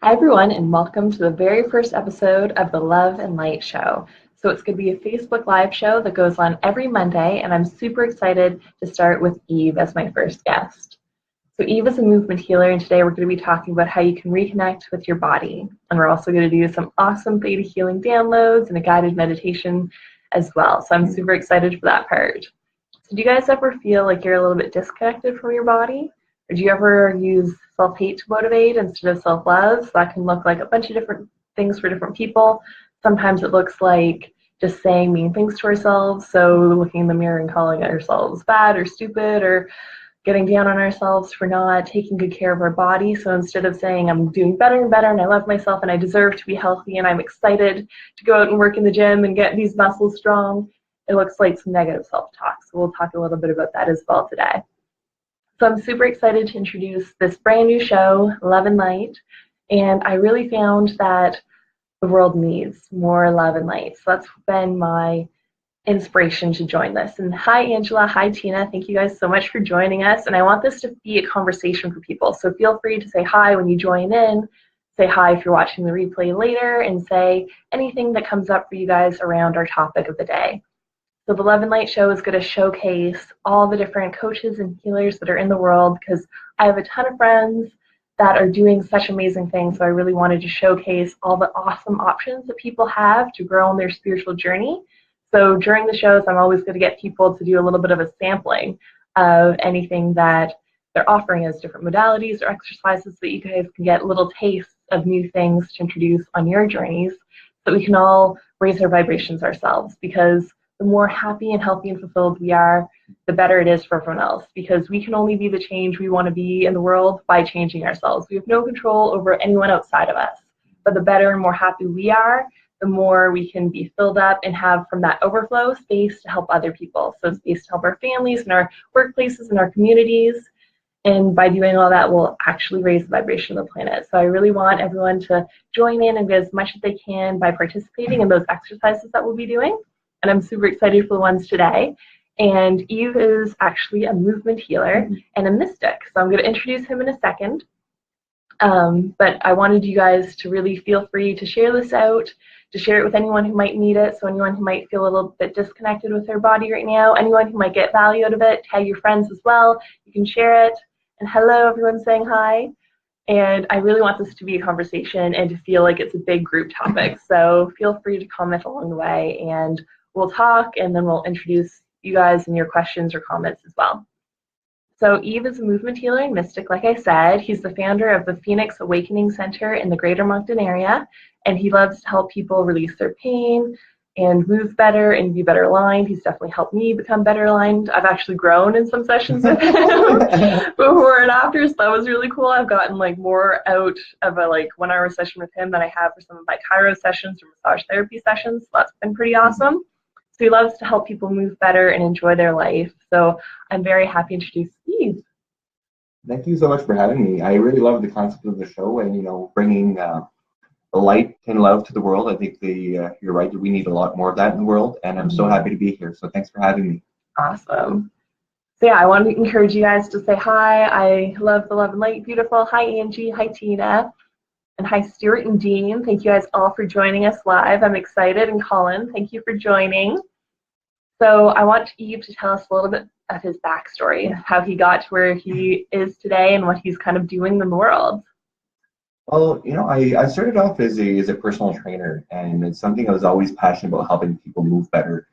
Hi, everyone, and welcome to the very first episode of the Love and Light Show. So it's going to be a Facebook Live show that goes on every Monday, and I'm super excited to start with Yves as my first guest. So Yves is a movement healer, and today we're going to be talking about how you can reconnect with your body. And we're also going to do some awesome theta healing downloads and a guided meditation as well. So I'm super excited for that part. So do you guys ever feel like you're a little bit disconnected from your body? Or do you ever use self-hate to motivate instead of self-love? So that can look like a bunch of different things for different people. Sometimes it looks like just saying mean things to ourselves. So looking in the mirror and calling ourselves bad or stupid, or getting down on ourselves for not taking good care of our body. So instead of saying I'm doing better and better and I love myself and I deserve to be healthy and I'm excited to go out and work in the gym and get these muscles strong, it looks like some negative self-talk. So we'll talk a little bit about that as well today. So I'm super excited to introduce this brand new show, Love and Light. And I really found that the world needs more love and light. So that's been my inspiration to join this. And hi, Angela. Hi, Tina. Thank you guys so much for joining us. And I want this to be a conversation for people. So feel free to say hi when you join in. Say hi if you're watching the replay later, and say anything that comes up for you guys around our topic of the day. So the Love and Light Show is going to showcase all the different coaches and healers that are in the world, because I have a ton of friends that are doing such amazing things. So I really wanted to showcase all the awesome options that people have to grow on their spiritual journey. So during the shows, I'm always going to get people to do a little bit of a sampling of anything that they're offering as different modalities or exercises, so that you guys can get little tastes of new things to introduce on your journeys, so we can all raise our vibrations ourselves. Because the more happy and healthy and fulfilled we are, the better it is for everyone else, because we can only be the change we want to be in the world by changing ourselves. We have no control over anyone outside of us. But the better and more happy we are, the more we can be filled up and have from that overflow space to help other people. So space to help our families and our workplaces and our communities. And by doing all that, we'll actually raise the vibration of the planet. So I really want everyone to join in and get as much as they can by participating in those exercises that we'll be doing. And I'm super excited for the ones today. And Yves is actually a movement healer and a mystic. So I'm going to introduce him in a second. But I wanted you guys to really feel free to share this out, to share it with anyone who might need it. So anyone who might feel a little bit disconnected with their body right now, anyone who might get value out of it, tag your friends as well. You can share it. And hello, everyone saying hi. And I really want this to be a conversation and to feel like it's a big group topic. So feel free to comment along the way, and we'll talk, and then we'll introduce you guys and your questions or comments as well. So Yves is a movement healer and mystic, like I said. He's the founder of the Phoenix Awakening Center in the Greater Moncton area, and he loves to help people release their pain and move better and be better aligned. He's definitely helped me become better aligned. I've actually grown in some sessions with him before and after, so that was really cool. I've gotten like more out of a 1 hour session with him than I have for some of my chiro sessions or massage therapy sessions. So that's been pretty awesome. So he loves to help people move better and enjoy their life. So I'm very happy to introduce Steve. Thank you so much for having me. I really love the concept of the show, and bringing the light and love to the world. I think you're right, we need a lot more of that in the world, and I'm so happy to be here. So thanks for having me. Awesome. So yeah, I want to encourage you guys to say hi. I love the Love and Light. Beautiful. Hi, Angie. Hi, Tina. And hi, Stuart and Dean. Thank you guys all for joining us live. I'm excited. And Colin, thank you for joining. So I want Yves to tell us a little bit of his backstory, how he got to where he is today and what he's kind of doing in the world. Well, I started off as a personal trainer, and it's something I was always passionate about, helping people move better.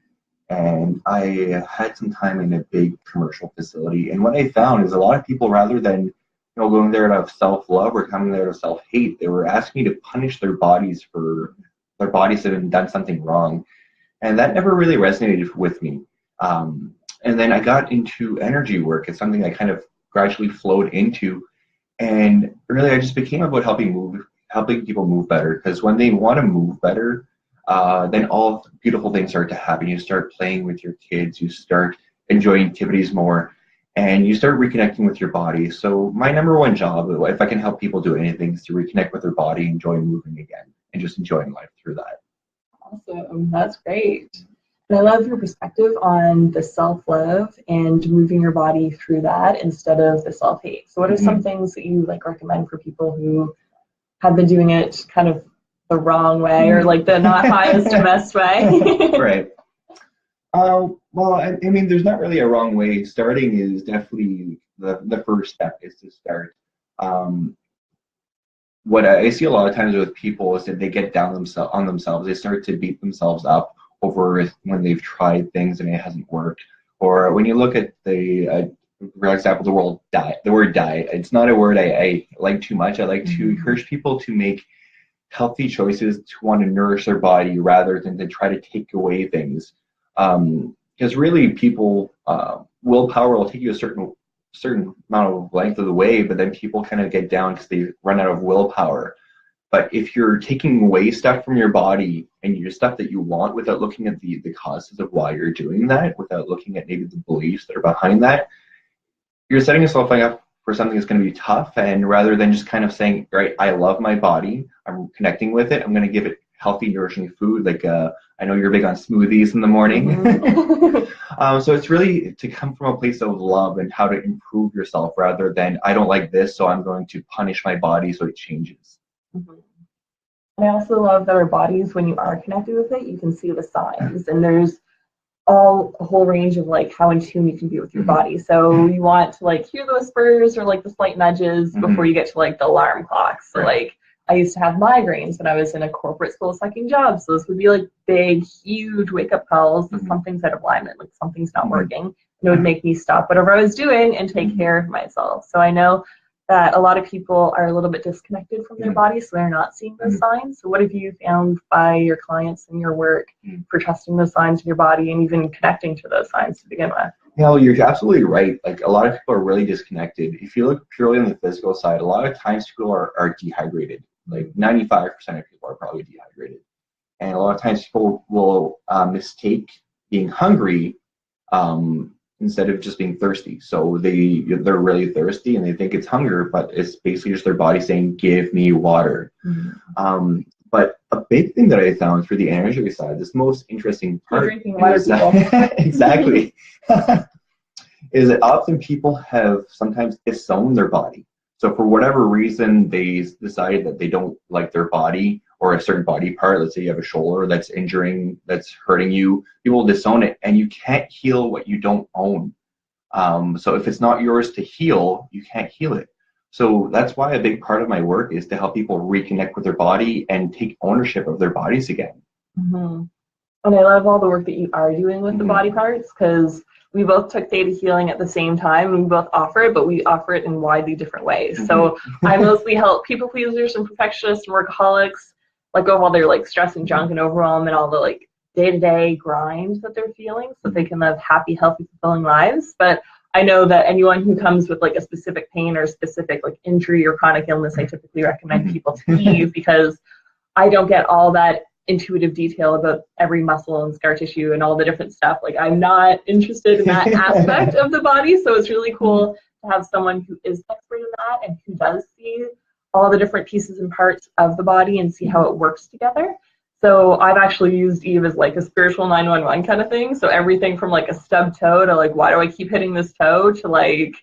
And I had some time in a big commercial facility, and what I found is a lot of people, rather than going there out of self-love or coming there out of self-hate, they were asking me to punish their bodies for their bodies that had done something wrong. And that never really resonated with me. And then I got into energy work. It's something I kind of gradually flowed into. And really, I just became about helping people move better. Because when they want to move better, then all beautiful things start to happen. You start playing with your kids. You start enjoying activities more. And you start reconnecting with your body. So my number one job, if I can help people do anything, is to reconnect with their body, enjoy moving again, and just enjoying life through that. Awesome. That's great. And I love your perspective on the self-love and moving your body through that instead of the self-hate. So what are some things that you like recommend for people who have been doing it kind of the wrong way or like the not highest and best way? Right. Well, I mean, there's not really a wrong way. Starting is definitely the first step is to start. What I see a lot of times with people is that they get down on themselves. They start to beat themselves up over when they've tried things and it hasn't worked. Or when you look at for example, the word diet. It's not a word I like too much. I like to encourage people to make healthy choices to want to nourish their body rather than to try to take away things. Because really, people willpower will take you a certain amount of length of the way, but then people kind of get down because they run out of willpower. But if you're taking away stuff from your body and your stuff that you want without looking at the causes of why you're doing that, without looking at maybe the beliefs that are behind that, you're setting yourself up for something that's going to be tough. And rather than just kind of saying, right, I love my body, I'm connecting with it, I'm going to give it healthy, nourishing food. Like I know you're big on smoothies in the morning. So it's really to come from a place of love and how to improve yourself rather than I don't like this, so I'm going to punish my body so it changes. And I also love that our bodies, when you are connected with it, you can see the signs. And there's a whole range of like how in tune you can be with your body. So you want to like hear the whispers or like the slight nudges before you get to like the alarm clocks. So like I used to have migraines when I was in a corporate soul sucking job. So this would be like big, huge wake up calls that something's out of alignment, like something's not working. And it would make me stop whatever I was doing and take care of myself. So I know that a lot of people are a little bit disconnected from their body, so they're not seeing those signs. So what have you found by your clients and your work for trusting those signs in your body and even connecting to those signs to begin with? Yeah, well, you're absolutely right. Like a lot of people are really disconnected. If you look purely on the physical side, a lot of times people are dehydrated. Like 95% of people are probably dehydrated. And a lot of times people will mistake being hungry instead of just being thirsty. So they're really thirsty and they think it's hunger, but it's basically just their body saying, give me water. But a big thing that I found for the energy side, this most interesting part, drinking water, exactly, is that often people have sometimes disowned their body. So for whatever reason, they decide that they don't like their body or a certain body part. Let's say you have a shoulder that's that's hurting you. People disown it, and you can't heal what you don't own. So if it's not yours to heal, you can't heal it. So that's why a big part of my work is to help people reconnect with their body and take ownership of their bodies again. And I love all the work that you are doing with the body parts, because we both took theta healing at the same time, and we both offer it, but we offer it in widely different ways. So I mostly help people pleasers and perfectionists and workaholics let go of all their like stress and junk and overwhelm and all the like day-to-day grind that they're feeling so that they can live happy, healthy, fulfilling lives. But I know that anyone who comes with like a specific pain or a specific like injury or chronic illness, I typically recommend people to Eve, because I don't get all that intuitive detail about every muscle and scar tissue and all the different stuff. Like I'm not interested in that aspect of the body. So it's really cool to have someone who is expert in that and who does see all the different pieces and parts of the body and see how it works together. So I've actually used Eve as like a spiritual 911 kind of thing. So everything from like a stub toe to like, why do I keep hitting this toe, to like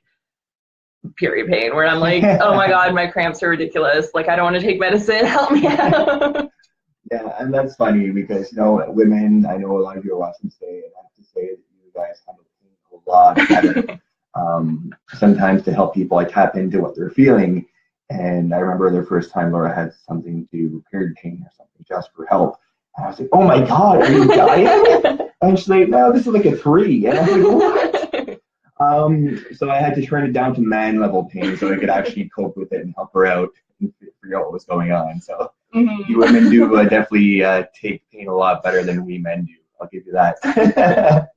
period pain where I'm like, oh my God, my cramps are ridiculous. Like I don't want to take medicine. Help me out. Yeah, and that's funny because, women, I know a lot of you are watching today, and I have to say that you guys handle pain a lot better. Sometimes to help people, I tap into what they're feeling. And I remember the first time Laura had something to do period pain or something just for help. And I was like, oh my God, are you dying? And she's like, no, this is like a 3. And I was like, what? So I had to turn it down to man level pain so I could actually cope with it and help her out and figure out what was going on. So you women do definitely take pain a lot better than we men do. I'll give you that.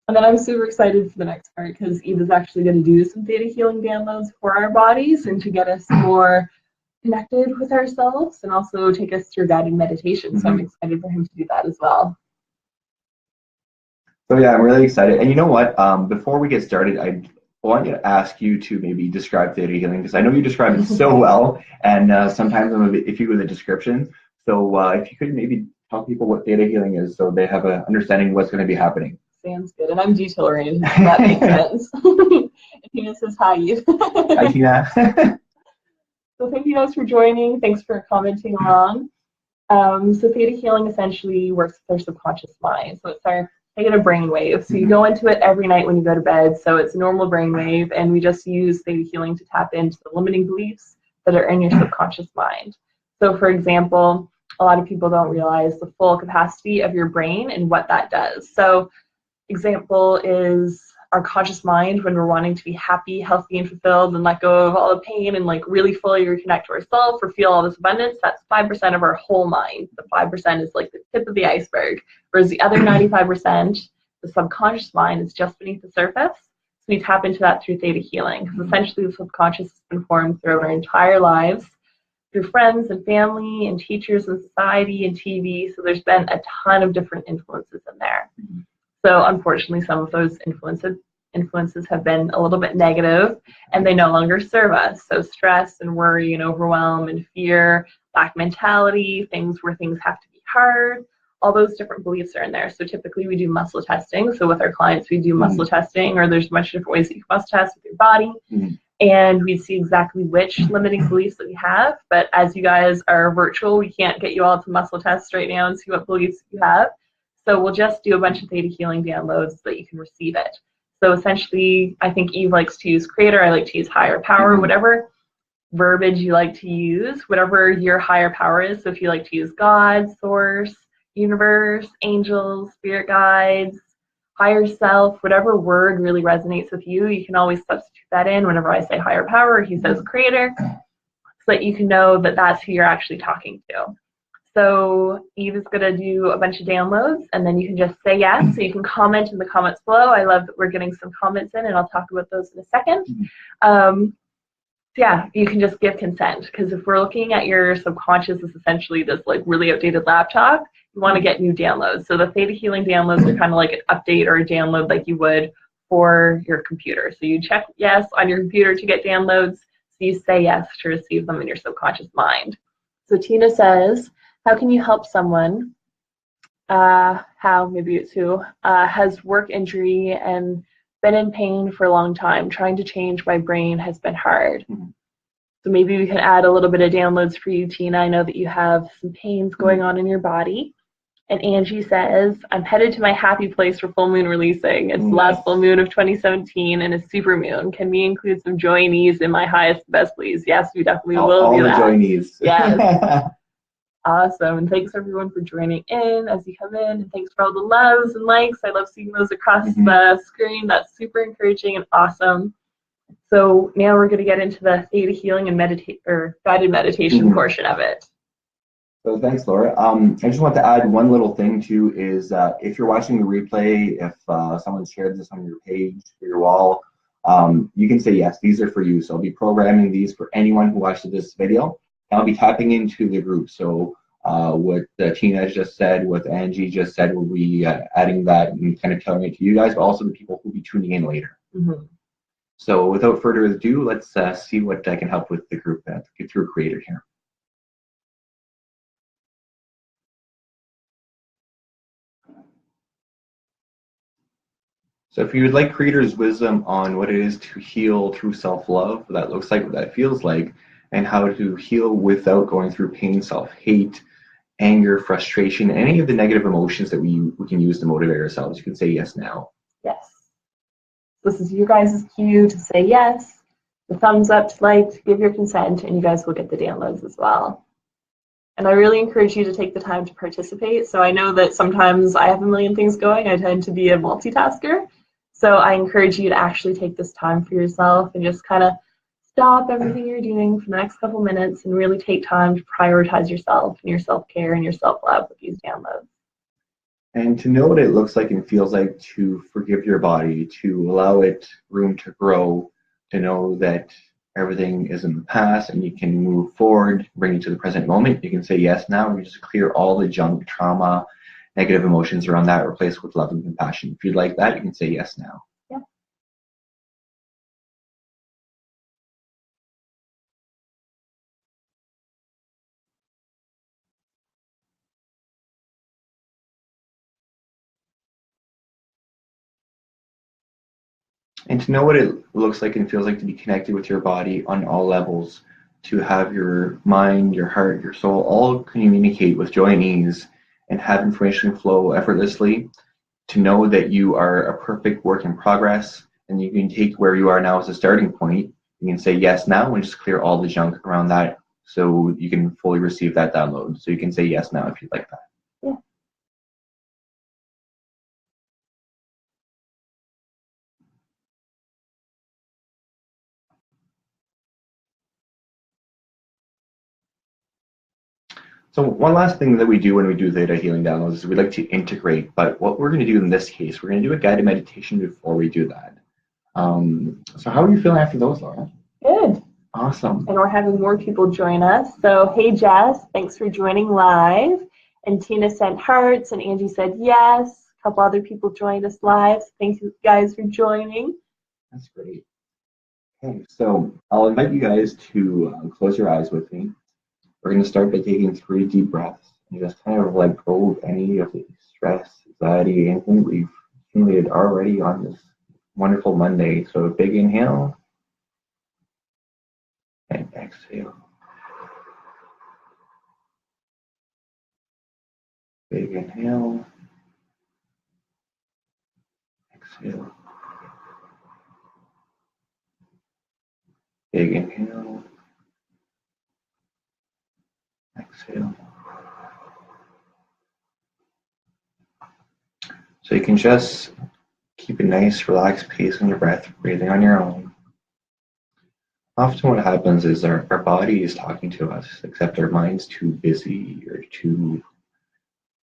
And then I'm super excited for the next part, because Eve is actually going to do some theta healing downloads for our bodies and to get us more connected with ourselves and also take us through guided meditation. So I'm excited for him to do that as well. So yeah, I'm really excited. And you know what? Before we get started, I want to ask you to maybe describe theta healing, because I know you describe it so well, and sometimes I'm a bit iffy with the description. So if you could maybe tell people what theta healing is so they have an understanding of what's going to be happening. Sounds good. And I'm detail oriented, so that makes sense. And Tina says hi, Eve. Hi, Tina. So thank you guys for joining. Thanks for commenting along. So theta healing essentially works with our subconscious mind. So it's our theta brainwave. So you go into it every night when you go to bed. So it's a normal brainwave, and we just use theta healing to tap into the limiting beliefs that are in your subconscious mind. So for example, a lot of people don't realize the full capacity of your brain and what that does. So example is our conscious mind when we're wanting to be happy, healthy, and fulfilled and let go of all the pain and like really fully reconnect to ourselves or feel all this abundance. That's 5% of our whole mind. The 5% is like the tip of the iceberg, whereas the other 95%, the subconscious mind, is just beneath the surface. So we tap into that through theta healing, because essentially the subconscious has been formed throughout our entire lives through friends and family and teachers and society and TV. So there's been a ton of different influences in there. So unfortunately, some of those influences have been a little bit negative, and they no longer serve us. So stress and worry and overwhelm and fear, lack mentality, things where things have to be hard, all those different beliefs are in there. So typically we do muscle testing. So with our clients, we do muscle testing, or there's a bunch of different ways that you can muscle test with your body. And we see exactly which limiting beliefs that we have. But as you guys are virtual, we can't get you all to muscle test right now and see what beliefs you have. So we'll just do a bunch of theta healing downloads so that you can receive it. So essentially, I think Eve likes to use creator, I like to use higher power, whatever verbiage you like to use, whatever your higher power is. So if you like to use God, source, universe, angels, spirit guides, higher self, whatever word really resonates with you, you can always substitute that in whenever I say higher power, he says creator, so that you can know that that's who you're actually talking to. So Eve is going to do a bunch of downloads, and then you can just say yes. So you can comment in the comments below. I love that we're getting some comments in, and I'll talk about those in a second. Yeah, you can just give consent, because if we're looking at your subconscious as essentially this like really outdated laptop, you want to get new downloads. So the theta healing downloads are kind of like an update or a download like you would for your computer. So you check yes on your computer to get downloads. So you say yes to receive them in your subconscious mind. So Tina says, how can you help someone, maybe it's who, has work injury and been in pain for a long time? Trying to change my brain has been hard. So maybe we can add a little bit of downloads for you, Tina. I know that you have some pains going on in your body. And Angie says, I'm headed to my happy place for full moon releasing. It's the last full moon of 2017 and a super moon. Can we include some joy and ease in my highest best, please? Yes, we definitely will do that. All the joy and ease. Yes. Awesome. And thanks everyone for joining in as you come in. And thanks for all the loves and likes. I love seeing those across the screen. That's super encouraging and awesome. So now we're going to get into the theta healing and guided meditation portion of it. So thanks, Laura. I just want to add one little thing too, is if you're watching the replay, if someone shared this on your page or your wall, you can say yes, these are for you. So I'll be programming these for anyone who watches this video. I'll be tapping into the group. So what Tina just said, what Angie just said, we'll be adding that and kind of telling it to you guys, but also the people who will be tuning in later. So without further ado, let's see what I can help with the group get through creator here. So if you would like creator's wisdom on what it is to heal through self-love, what that looks like, what that feels like, and how to heal without going through pain, self-hate, anger, frustration, any of the negative emotions that we can use to motivate ourselves, you can say yes now. Yes. This is your guys' cue to say yes, the thumbs up to like, to give your consent, and you guys will get the downloads as well. And I really encourage you to take the time to participate. So I know that sometimes I have a million things going. I tend to be a multitasker. So I encourage you to actually take this time for yourself and just kind of stop everything you're doing for the next couple minutes and really take time to prioritize yourself and your self-care and your self-love with these downloads. And to know what it looks like and feels like to forgive your body, to allow it room to grow, to know that everything is in the past and you can move forward, bring you to the present moment. You can say yes now and you just clear all the junk, trauma, negative emotions around that, replace with love and compassion. If you'd like that, you can say yes now. Yeah. and to know what it looks like and feels like to be connected with your body on all levels, to have your mind, your heart, your soul all communicate with joy and ease and have information flow effortlessly, to know that you are a perfect work in progress and you can take where you are now as a starting point. You can say yes now and just clear all the junk around that so you can fully receive that download. So you can say yes now if you'd like that. Yeah. So one last thing that we do when we do theta healing downloads is we like to integrate, but what we're going to do in this case, we're going to do a guided meditation before we do that. So how are you feeling after those, Laura? Good. Awesome. And we're having more people join us. So, hey, Jess, thanks for joining live. And Tina sent hearts, and Angie said yes. A couple other people joined us live. Thank you guys for joining. That's great. Okay, so I'll invite you guys to close your eyes with me. We're going to start by taking 3 deep breaths and just kind of let go of any of the stress, anxiety, anything we've accumulated already on this wonderful Monday. So a big inhale and exhale. Big inhale, exhale. Big inhale, exhale. So you can just keep a nice relaxed pace on your breath, breathing on your own. Often what happens is our body is talking to us, except our mind's too busy or too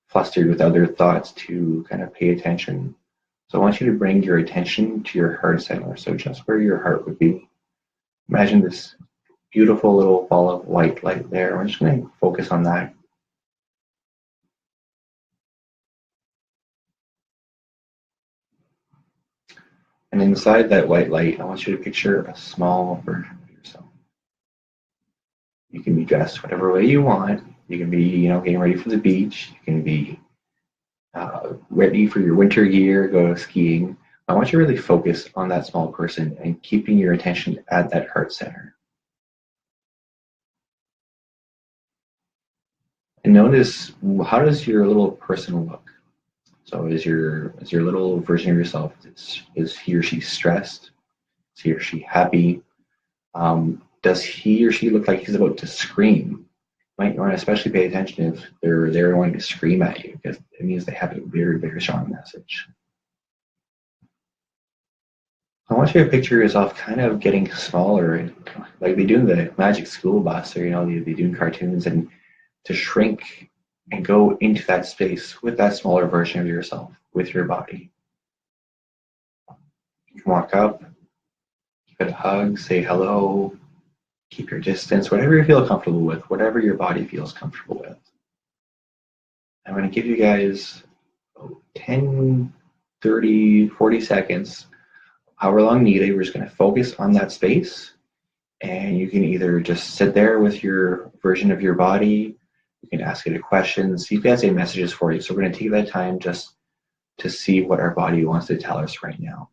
flustered with other thoughts to kind of pay attention. So I want you to bring your attention to your heart center. So just where your heart would be. Imagine this beautiful little ball of white light there. We're just going to focus on that. And inside that white light, I want you to picture a small version of yourself. You can be dressed whatever way you want. You can be, getting ready for the beach. You can be ready for your winter gear, go skiing. I want you to really focus on that small person and keeping your attention at that heart center. And notice, how does your little person look? So is your little version of yourself, is he or she stressed? Is he or she happy? Does he or she look like he's about to scream? You might want to especially pay attention if they're wanting to scream at you, because it means they have a very, very strong message. I want you to picture yourself kind of getting smaller, and like they do in the Magic School Bus, or they do in cartoons, and to shrink and go into that space with that smaller version of yourself, with your body. You can walk up, give it a hug, say hello, keep your distance, whatever you feel comfortable with, whatever your body feels comfortable with. I'm going to give you guys 10, 30, 40 seconds, however long needed. We're just going to focus on that space, and you can either just sit there with your version of your body. You can ask it a question, see if it has any messages for you. So we're going to take that time just to see what our body wants to tell us right now.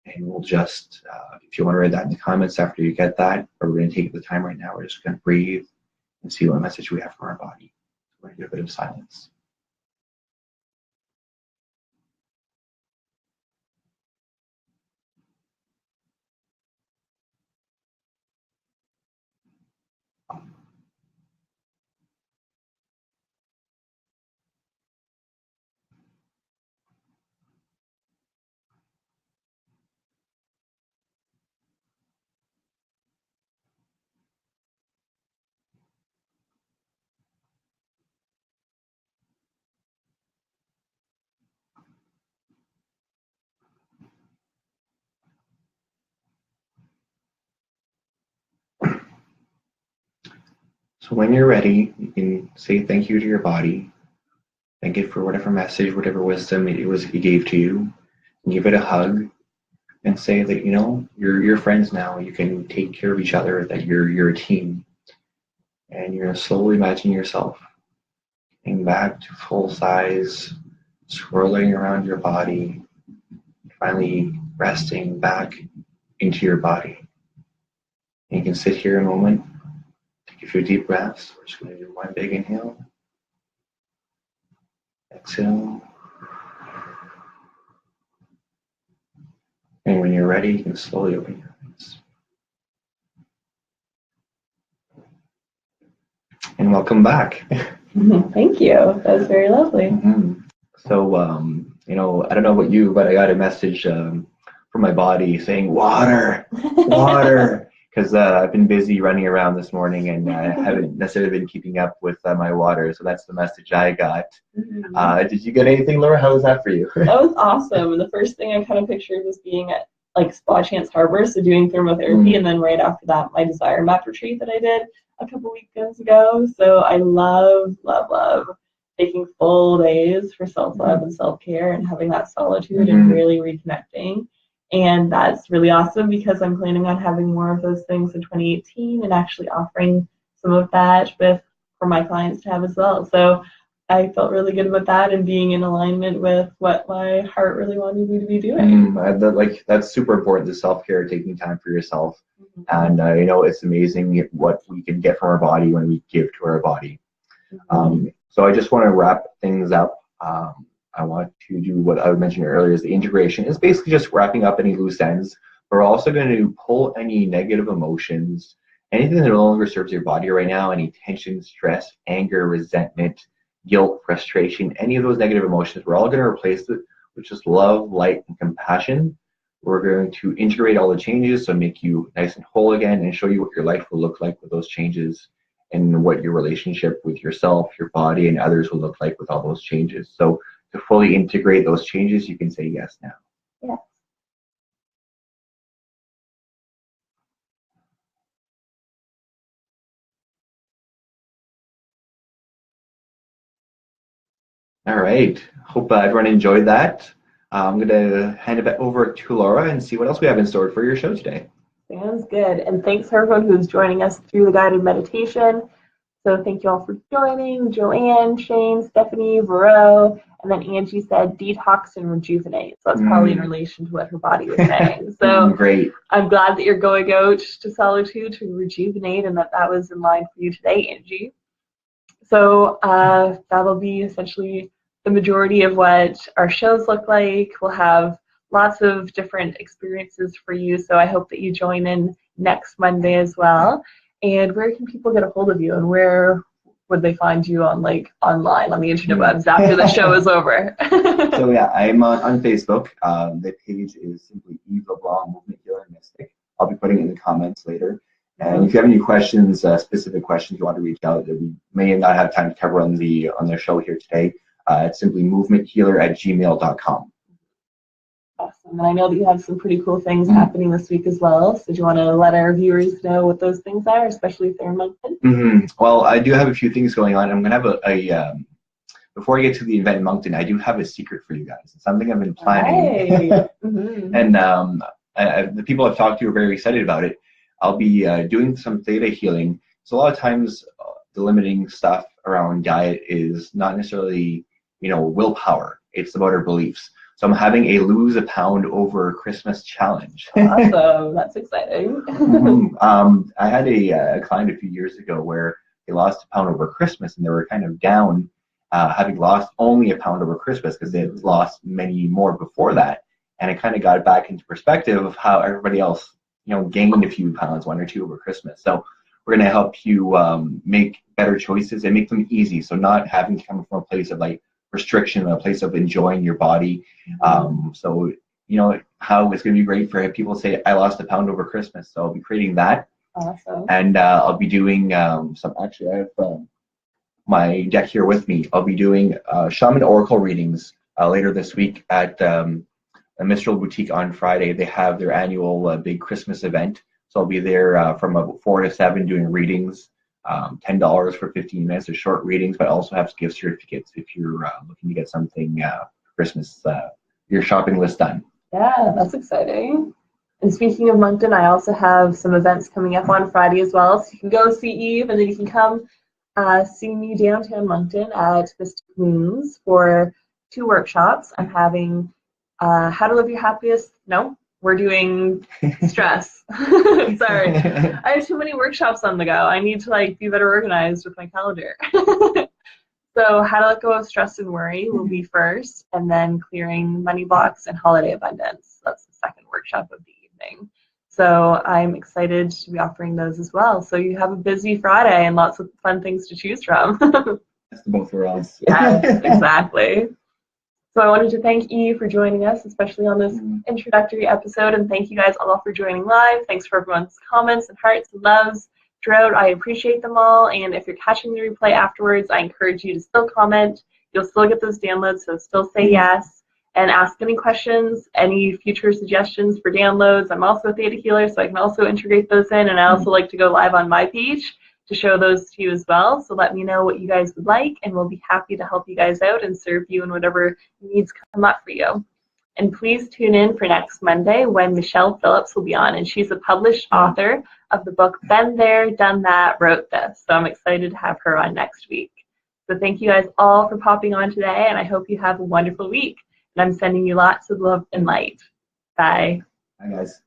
And we'll just, if you want to write that in the comments after you get that, or we're going to take the time right now, we're just going to breathe and see what message we have from our body. So we're going to do a bit of silence. So when you're ready, you can say thank you to your body. Thank it for whatever message, whatever wisdom it gave to you. And give it a hug and say that, you're friends now. You can take care of each other, that you're a team. And you're going to slowly imagine yourself getting back to full size, swirling around your body, finally resting back into your body. And you can sit here a moment, take a few deep breaths. We're just going to do one big inhale. Exhale. And when you're ready, you can slowly open your eyes. And welcome back. Thank you. That was very lovely. So, I don't know about you, but I got a message from my body saying, water, water. Because I've been busy running around this morning and I haven't necessarily been keeping up with my water. So that's the message I got. Did you get anything, Laura? How was that for you? That was awesome. And the first thing I kind of pictured was being at like Spa Chance Harbor, so doing thermotherapy. And then right after that, my Desire Map retreat that I did a couple weekends ago. So I love, love, love taking full days for self-love and self-care and having that solitude and really reconnecting. And that's really awesome because I'm planning on having more of those things in 2018 and actually offering some of that for my clients to have as well. So I felt really good about that and being in alignment with what my heart really wanted me to be doing. That's super important, the self-care, taking time for yourself. And it's amazing what we can get from our body when we give to our body. So I just want to wrap things up. I want to do what I mentioned earlier is the integration. It's basically just wrapping up any loose ends. We're also going to pull any negative emotions, anything that no longer serves your body right now, any tension, stress, anger, resentment, guilt, frustration, any of those negative emotions. We're all going to replace it with just love, light, and compassion. We're going to integrate all the changes, so make you nice and whole again and show you what your life will look like with those changes and what your relationship with yourself, your body, and others will look like with all those changes. So to fully integrate those changes, you can say yes now. Yeah. All right. Hope everyone enjoyed that. I'm going to hand it back over to Laura and see what else we have in store for your show today. Sounds good. And thanks for everyone who's joining us through the guided meditation. So thank you all for joining. Joanne, Shane, Stephanie, Vero, and then Angie said detox and rejuvenate. So that's probably in relation to what her body was saying. So great. I'm glad that you're going out to solitude to rejuvenate and that was in line for you today, Angie. So that'll be essentially the majority of what our shows look like. We'll have lots of different experiences for you. So I hope that you join in next Monday as well. And where can people get a hold of you, and where would they find you on online on the interwebs after the show is over? So yeah, I'm on Facebook. The page is simply Yves LeBlanc, Movement Healer Mystic. I'll be putting it in the comments later. And if you have any questions, specific questions you want to reach out that we may not have time to cover on the show here today, it's simply movementhealer@gmail.com. Awesome. And I know that you have some pretty cool things happening this week as well. So do you want to let our viewers know what those things are, especially if they're in Moncton? Well, I do have a few things going on. I'm going to have before I get to the event in Moncton, I do have a secret for you guys. It's something I've been planning. And the people I've talked to are very excited about it. I'll be doing some theta healing. So a lot of times the limiting stuff around diet is not necessarily, willpower. It's about our beliefs. So I'm having a lose a pound over Christmas challenge. Awesome. That's exciting. I had a client a few years ago where they lost a pound over Christmas, and they were kind of down having lost only a pound over Christmas because they had lost many more before that. And it kind of got back into perspective of how everybody else, gained a few pounds, 1 or 2 over Christmas. So we're going to help you make better choices and make them easy. So not having to come from a place of restriction, a place of enjoying your body. So how it's going to be great for people to say, I lost a pound over Christmas. So I'll be creating that. Awesome. And I'll be doing actually I have my deck here with me. I'll be doing shaman oracle readings later this week at a Mistral Boutique on Friday. They have their annual big Christmas event. So I'll be there from about 4 to 7 doing readings. $10 for 15 minutes of short readings, but I also have gift certificates if you're looking to get something for Christmas, your shopping list done. Yeah, that's exciting. And speaking of Moncton, I also have some events coming up on Friday as well. So you can go see Eve, and then you can come see me downtown Moncton at Mystic Moons for 2 workshops. I'm having How to Live Your Happiest, we're doing stress. Sorry. I have too many workshops on the go. I need to like be better organized with my calendar. So how to let go of stress and worry will be first, and then clearing money blocks and holiday abundance. That's the second workshop of the evening. So I'm excited to be offering those as well. So you have a busy Friday and lots of fun things to choose from. That's the both worlds. Yes, exactly. So I wanted to thank Eve for joining us, especially on this introductory episode, and thank you guys all for joining live. Thanks for everyone's comments and hearts and loves throughout. I appreciate them all, and if you're catching the replay afterwards, I encourage you to still comment. You'll still get those downloads, so still say yes, and ask any questions, any future suggestions for downloads. I'm also a theta healer, so I can also integrate those in, and I also like to go live on my page to show those to you as well. So let me know what you guys would like, and we'll be happy to help you guys out and serve you in whatever needs come up for you. And please tune in for next Monday when Michelle Phillips will be on, and she's a published author of the book Been There, Done That, Wrote This. So I'm excited to have her on next week. So thank you guys all for popping on today, and I hope you have a wonderful week. And I'm sending you lots of love and light. Bye. Bye, guys.